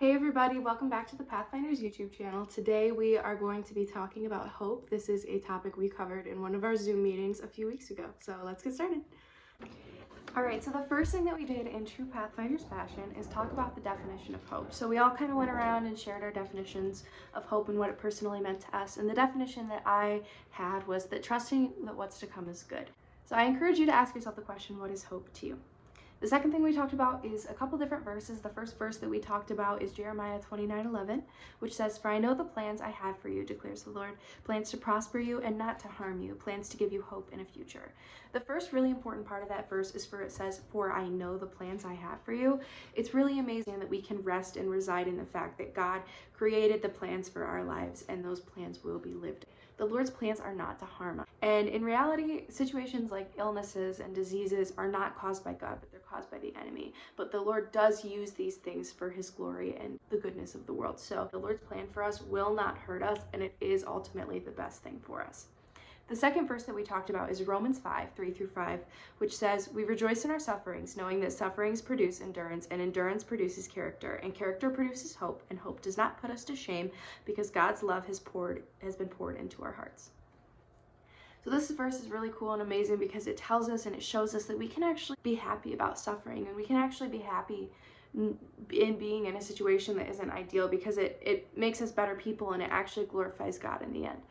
Hey everybody, welcome back to the Pathfinders YouTube channel. Today we are going to be talking about hope. This is a topic we covered in one of our Zoom meetings a few weeks ago, so let's get started. Alright, so the first thing that we did in True Pathfinders Passion is talk about the definition of hope. So we all kind of went around and shared our definitions of hope and what it personally meant to us, and the definition that I had was that trusting that what's to come is good. So I encourage you to ask yourself the question, what is hope to you? The second thing we talked about is a couple different verses. The first verse that we talked about is Jeremiah 29:11, which says, "For I know the plans I have for you, declares the Lord, plans to prosper you and not to harm you, plans to give you hope in a future." The first really important part of that verse is it says, "For I know the plans I have for you." It's really amazing that we can rest and reside in the fact that God created the plans for our lives and those plans will be lived. The Lord's plans are not to harm us. And in reality, situations like illnesses and diseases are not caused by God, but they're caused by the enemy. But the Lord does use these things for his glory and the goodness of the world. So the Lord's plan for us will not hurt us, and it is ultimately the best thing for us. The second verse that we talked about is Romans 5:3-5, which says, "We rejoice in our sufferings, knowing that sufferings produce endurance, and endurance produces character, and character produces hope, and hope does not put us to shame, because God's love has been poured into our hearts." So this verse is really cool and amazing because it tells us and it shows us that we can actually be happy about suffering, and we can actually be happy in being in a situation that isn't ideal, because it makes us better people and it actually glorifies God in the end.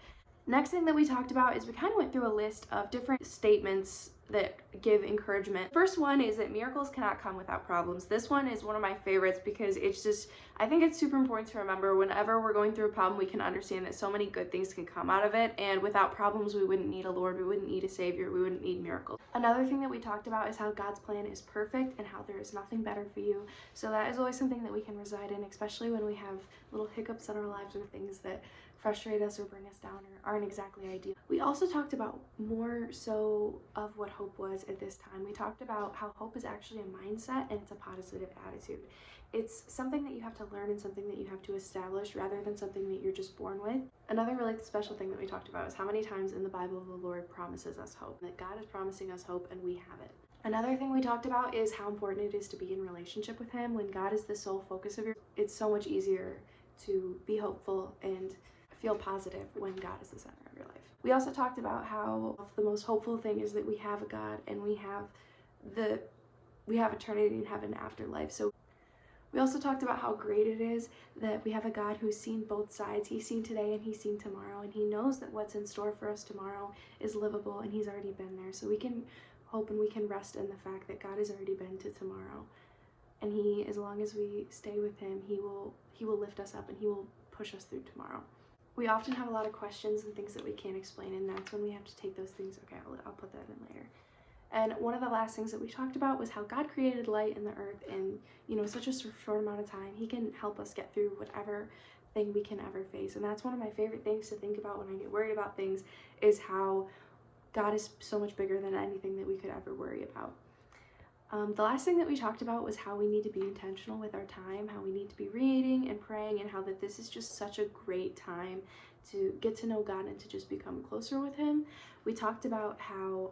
Next thing that we talked about is we kind of went through a list of different statements that give encouragement. First one is that miracles cannot come without problems. This one is one of my favorites because I think it's super important to remember whenever we're going through a problem, we can understand that so many good things can come out of it, and without problems, we wouldn't need a Lord, we wouldn't need a Savior, we wouldn't need miracles. Another thing that we talked about is how God's plan is perfect and how there is nothing better for you. So that is always something that we can reside in, especially when we have little hiccups in our lives or things that frustrate us or bring us down or aren't exactly ideal. We also talked about more so of what hope was at this time. We talked about how hope is actually a mindset and it's a positive attitude. It's something that you have to learn and something that you have to establish rather than something that you're just born with. Another really special thing that we talked about is how many times in the Bible the Lord promises us hope, that God is promising us hope and we have it. Another thing we talked about is how important it is to be in relationship with Him. When God is the sole focus of it's so much easier to be hopeful and feel positive when God is the center of your life. We also talked about how the most hopeful thing is that we have a God and we have eternity in heaven after life. So we also talked about how great it is that we have a God who's seen both sides. He's seen today and he's seen tomorrow, and he knows that what's in store for us tomorrow is livable and he's already been there. So we can hope and we can rest in the fact that God has already been to tomorrow. And as long as we stay with him, he will lift us up and he will push us through tomorrow. We often have a lot of questions and things that we can't explain, and that's when we have to take those things. Okay, I'll put that in later. And one of the last things that we talked about was how God created light in the earth in, such a short amount of time. He can help us get through whatever thing we can ever face. And that's one of my favorite things to think about when I get worried about things, is how God is so much bigger than anything that we could ever worry about. The last thing that we talked about was how we need to be intentional with our time, how we need to be reading and praying, and how that this is just such a great time to get to know God and to just become closer with him. We talked about how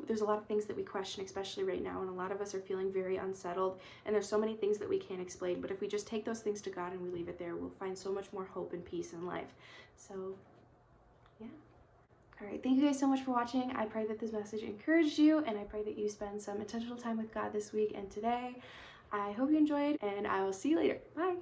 there's a lot of things that we question, especially right now, and a lot of us are feeling very unsettled, and there's so many things that we can't explain, but if we just take those things to God and we leave it there, we'll find so much more hope and peace in life. So, yeah. Alright, thank you guys so much for watching. I pray that this message encouraged you, and I pray that you spend some intentional time with God this week and today. I hope you enjoyed, and I will see you later. Bye!